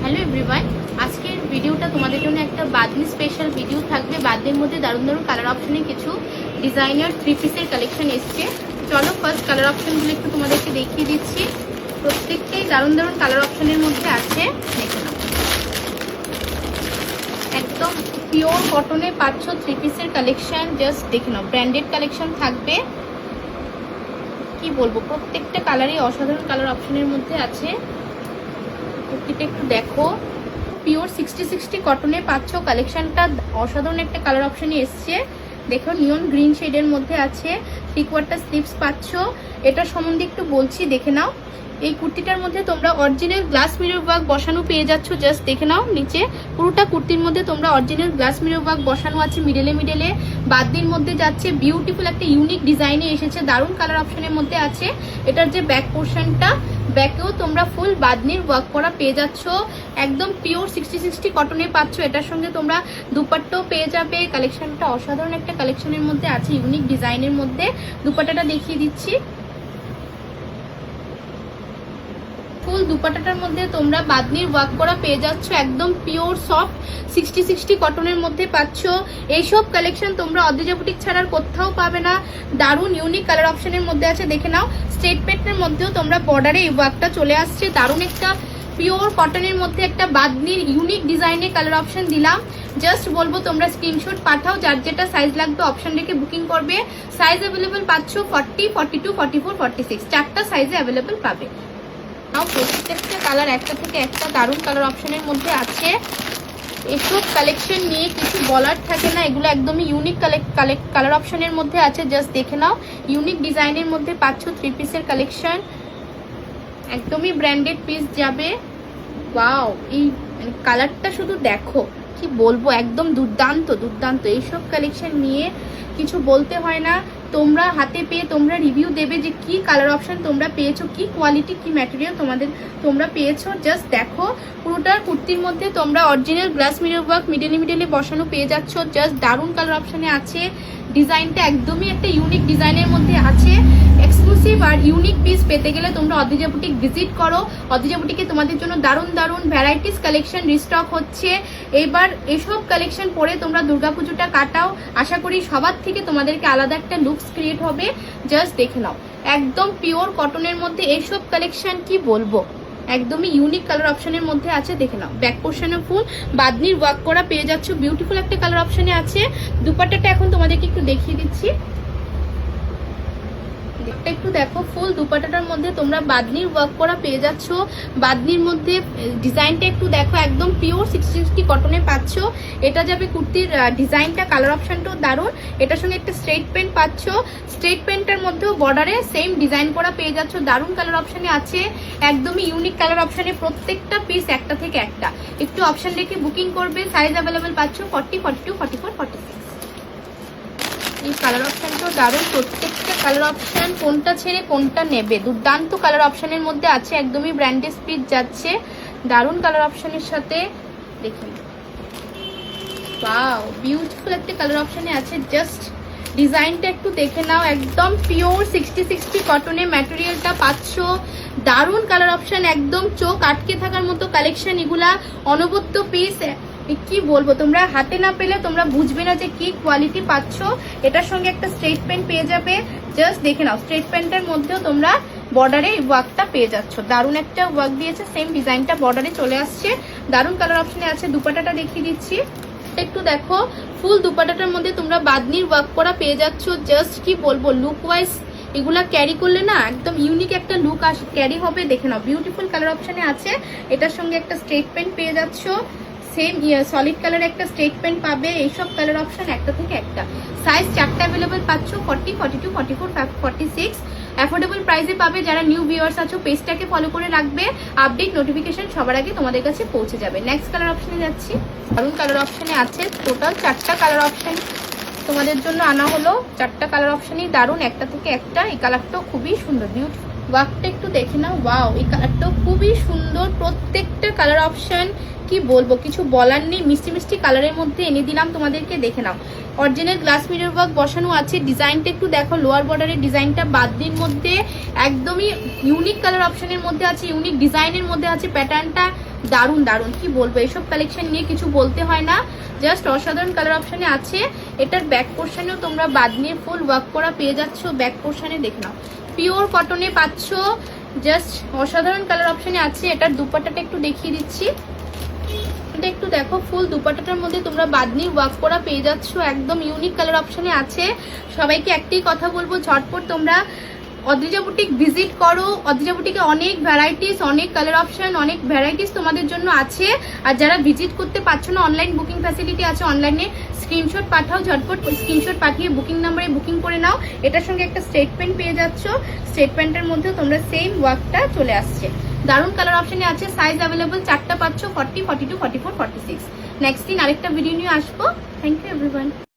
Hello everyone, আজকের ভিডিওটা তোমাদের জন্য একটা বাদনি স্পেশাল ভিডিও থাকবে। বাদনির মধ্যে দারুণ দারুণ কালার অপশনে কিছু ডিজাইনার থ্রি পিসের কালেকশন এসছে। চলো ফার্স্ট কালার অপশনগুলো একটু তোমাদেরকে দেখিয়ে দিচ্ছি। প্রত্যেকটাই দারুণ দারুণ কালার অপশনের মধ্যে আছে, দেখে নাও। একদম পিওর কটনে পাচ্ছ থ্রি পিসের কালেকশন, জাস্ট দেখে নাও। ব্র্যান্ডেড কালেকশন থাকবে, কি বলবো, প্রত্যেকটা কালারই অসাধারণ কালার অপশনের মধ্যে আছে। কুর্তিটা একটু দেখো, পিওর 60-60 কটনে পাচ্ছ। কালেকশনটা অসাধারণ একটা কালার অপশনে এসছে। দেখো নিয়ন গ্রিন শেডের মধ্যে আছে, 3/4 স্লিভস পাচ্ছ। এটা সম্বন্ধে একটু বলছি, দেখে নাও। এই কুর্তিটার মধ্যে তোমরা অরিজিনাল গ্লাস মিরর ওয়ার্ক বসানো পেয়ে যাচ্ছ, জাস্ট দেখে নাও। নিচে পুরোটা কুর্তির মধ্যে তোমরা অরিজিনাল গ্লাস মিরর ওয়ার্ক বসানো আছে। মিডলে মিডলে বাদনির মধ্যে যাচ্ছে, বিউটিফুল একটা ইউনিক ডিজাইনে এসেছে, দারুণ কালার অপশনের মধ্যে আছে। এটার যে ব্যাক পোর্শনটা, ব্যাকেও তোমরা ফুল বাদনির ওয়ার্ক করা পেয়ে যাচ্ছ। একদম পিওর 60-60 কটনে পাচ্ছ। এটার সঙ্গে তোমরা দুপাট্টাও পেয়ে যাবে। কালেকশনটা অসাধারণ একটা কালেকশনের মধ্যে আছে, ইউনিক ডিজাইনের মধ্যে। দুপাট্টাটা দেখিয়ে দিচ্ছি। ফুল দুপাট্টাটার মধ্যে তোমরা বাদনির ওয়ার্ক করা পেয়ে যাচ্ছ। একদম পিওর সফট 60-60 কটনের মধ্যে পাচ্ছ। এইসব কালেকশন তোমরা অদ্রিজা বুটিক ছাড়ার কোথাও পাবে না। দারুণ ইউনিক কালার অপশনের মধ্যে আছে, দেখে নাও। স্ট্রেট প্যান্টের মধ্যেও তোমরা বর্ডারে এই ওয়ার্কটা চলে আসছে। দারুণ একটা পিওর কটনের মধ্যে একটা বাদনির ইউনিক ডিজাইনের কালার অপশন দিলাম। জাস্ট বলবো তোমরা স্ক্রিনশট পাঠাও, যার যেটা সাইজ লাগবে অপশন রেখে বুকিং করবে। সাইজ অ্যাভেলেবেল পাচ্ছ 40, 42, 44, 46, চারটা সাইজে অ্যাভেলেবেল পাবে। প্রত্যেকটা কালার একটা থেকে একটা দারুণ কালার অপশনের মধ্যে আছে। এসব কালেকশন নিয়ে কিছু বলার থাকে না, এগুলো একদমই ইউনিক কালার অপশনের মধ্যে আছে, জাস্ট দেখে নাও। ইউনিক ডিজাইনের মধ্যে পাচ্ছ থ্রি পিসের কালেকশন, একদমই ব্র্যান্ডেড পিস যাবে। ওয়াও, এই কালারটা শুধু দেখো, কি বলবো, একদম দুর্দান্ত দুর্দান্ত। এইসব কালেকশন নিয়ে কিছু বলতে হয় না, তোমরা হাতে পেয়ে তোমরা রিভিউ দেবে যে কি কালার অপশন তোমরা পেয়েছো, কি কোয়ালিটি, কি ম্যাটেরিয়াল তোমরা পেয়েছো। জাস্ট দেখো, পুরোটা কুর্তির মধ্যে তোমরা অরিজিনাল গ্লাস মিরর ওয়ার্ক মিডলে বসানো পেয়ে যাচ্ছ। জাস্ট দারুণ কালার অপশনে আছে। ডিজাইনটা একদমই একটা ইউনিক ডিজাইনের মধ্যে আছে। এক্সক্লুসিভ আর ইউনিক পিস পেতে গেলে তোমরা অদ্রিজা বুটিক ভিজিট করো। অদ্রিজা বুটিকে তোমাদের জন্য দারুণ দারুণ ভ্যারাইটিস কালেকশন রিস্টক হচ্ছে। এবার এসব কালেকশন পরে তোমরা দুর্গাপুজোটা কাটাও। আশা করি সবার থেকে তোমাদেরকে আলাদা একটা লুকস ক্রিয়েট হবে। জাস্ট দেখে নাও, একদম পিওর কটনের মধ্যে এসব কালেকশন, কি বলবো, একদমই ইউনিক কালার অপশনের মধ্যে আছে, দেখে নাও। ব্যাক পোর্শনে ফুল বাদনির ওয়ার্ক করা পেয়ে যাচ্ছ, বিউটিফুল একটা কালার অপশনে আছে। দুপাট্টাটা এখন তোমাদেরকে একটু দেখিয়ে দিচ্ছি, একটু দেখো। ফুল দুপাট্টাটার মধ্যে তোমরা বাদনির ওয়ার্ক করা পেয়ে যাচ্ছ। বাদনির মধ্যে ডিজাইনটা একটু দেখো, একদম পিওর 60-60 কটনে পাচ্ছ। এটা যাবে কুর্তির ডিজাইনটা, কালার অপশনটাও দারুণ। এটার সঙ্গে একটা স্ট্রেট প্যান্ট পাচ্ছ। স্ট্রেট প্যান্টের মধ্যেও বর্ডারে সেম ডিজাইন করা পেয়ে যাচ্ছ, দারুণ কালার অপশনে আছে। একদমই ইউনিক কালার অপশনে, প্রত্যেকটা পিস একটা থেকে একটা। একটু অপশন রেখে বুকিং করবে। সাইজ অ্যাভেলেবেল পাচ্ছ 40, 42, 44, 46। এই কালার অপশনটাও দারুণ। প্রত্যেকটা কালার অপশন কোনটা ছেড়ে কোনটা নেবে, দুর্দান্ত কালার অপশনের মধ্যে আছে। একদমই ব্র্যান্ডেড পিস যাচ্ছে দারুণ কালার অপশনের সাথে, দেখুন। ওয়াও, বিউটিফুল একটা কালার অপশনে আছে। জাস্ট ডিজাইনটা একটু দেখে নাও, একদম পিওর 60-60 কটনে ম্যাটেরিয়ালটা পাচ্ছ। দারুণ কালার অপশন, একদম চোখ আটকে থাকার মতো কালেকশন এগুলা। অনবদ্য পিস, কি বলবো, তোমরা হাতে না পেলে তোমরা বুঝবে না যে কি কোয়ালিটি পাচ্ছ। এটার সঙ্গে একটা স্ট্রেট প্যান্ট পেয়ে যাবে, জাস্ট দেখে নাও। স্ট্রেট প্যান্টের মধ্যেও তোমরা বর্ডারে ওয়ার্কটা পেয়ে যাচ্ছ, দারুণ একটা ওয়ার্ক দিয়েছে। সেম ডিজাইনটা বর্ডারে চলে আসছে, দারুণ কালার অপশনে আছে। দুপাট্টাটা দেখিয়ে দিচ্ছি, একটু দেখো। ফুল দুপাট্টাটার মধ্যে তোমরা বাদনির ওয়ার্ক করা পেয়ে যাচ্ছ। জাস্ট কি বলবো, লুক ওয়াইজ এগুলা ক্যারি করলে না একদম ইউনিক একটা লুক ক্যারি হবে, দেখে নাও। বিউটিফুল কালার অপশনে আছে। এটার সঙ্গে একটা স্ট্রেট প্যান্ট পেয়ে যাচ্ছ, সেম সলিড কালার একটা স্ট্রেট প্যান্ট পাবে। এইসব কালার অপশন একটা থেকে একটা। সাইজ চারটা অ্যাভেলেবেল পাচ্ছ, 40, 42, 44, 46। অ্যাফোর্ডেবল প্রাইসে পাবে। যারা নিউ ভিউয়ার্স আছো পেজটাকে ফলো করে রাখবে, আপডেট নোটিফিকেশন সবার আগে তোমাদের কাছে পৌঁছে যাবে। নেক্সট কালার অপশনে যাচ্ছি, দারুণ কালার অপশনে আছে। টোটাল চারটা কালার অপশন তোমাদের জন্য আনা হলো। চারটা কালার অপশনই দারুণ, একটা থেকে একটা। এই কালারটাও খুবই সুন্দর, বিউটিফুল। ওয়ার্কটা একটু দেখে নাও। ওয়াও, এই কালারটাও খুবই সুন্দর। প্রত্যেকটা কালার অপশন, কি বলবো, কিছু বলার নেই। মিষ্টি মিষ্টি কালারের মধ্যে এনে দিলাম তোমাদেরকে, দেখে নাও। অরিজিনাল গ্লাস মিরর ওয়ার্ক বসানো আছে। ডিজাইনটা একটু দেখো, লোয়ার বর্ডারের ডিজাইনটা বাদনির মধ্যে একদমই ইউনিক কালার অপশনের মধ্যে আছে, ইউনিক ডিজাইনের মধ্যে আছে। প্যাটার্নটা দারুন দারুন, কি বলবো, এইসব কালেকশন নিয়ে কিছু বলতে হয় না, জাস্ট অসাধারণ কালার অপশনে আছে। এটার ব্যাক পোর্শনেও তোমরা বাদনির ফুল ওয়ার্ক করা পেয়ে যাচ্ছ। ব্যাক পোর্শনে দেখে নাও, পিওর কটনে পাচ্ছ, জাস্ট অসাধারণ কালার অপশনে আছে। এটার দুপাট্টাটা একটু দেখিয়ে দিচ্ছি, এটা একটু দেখো, ফুল দুপাট্টাটার মধ্যে তোমরা বাদনির ওয়ার্ক করা পেয়ে যাচ্ছ, একদম ইউনিক কালার অপশনে আছে। সবাইকে একটাই কথা বলবো, ঝটপট তোমরা অদ্রিজা বুটিক ভিজিট করো। অদ্রিজা বুটিকে অনেক ভ্যারাইটিস, অনেক কালার অপশন, অনেক ভ্যারাইটিস তোমাদের জন্য আছে। আর যারা ভিজিট করতে পারছো না, অনলাইন বুকিং ফ্যাসিলিটি আছে, অনলাইনে স্ক্রিনশট পাঠাও, ঝটপট স্ক্রিনশট পাঠিয়ে বুকিং নাম্বারে বুকিং করে নাও। এটার সঙ্গে একটা স্ট্রেট প্যান্ট পেয়ে যাচ্ছ, স্ট্রেট প্যান্টের মধ্যেও তোমরা সেম ওয়ার্কটা চলে আসছে। দারুণ কালার অপশনে আছে, সাইজ অ্যাভেলেবল 4টা পাচ্ছ, 40, 42, 44, 46। নেক্সট দিন আরেকটা ভিডিও নিয়ে আসবো। Thank you everyone.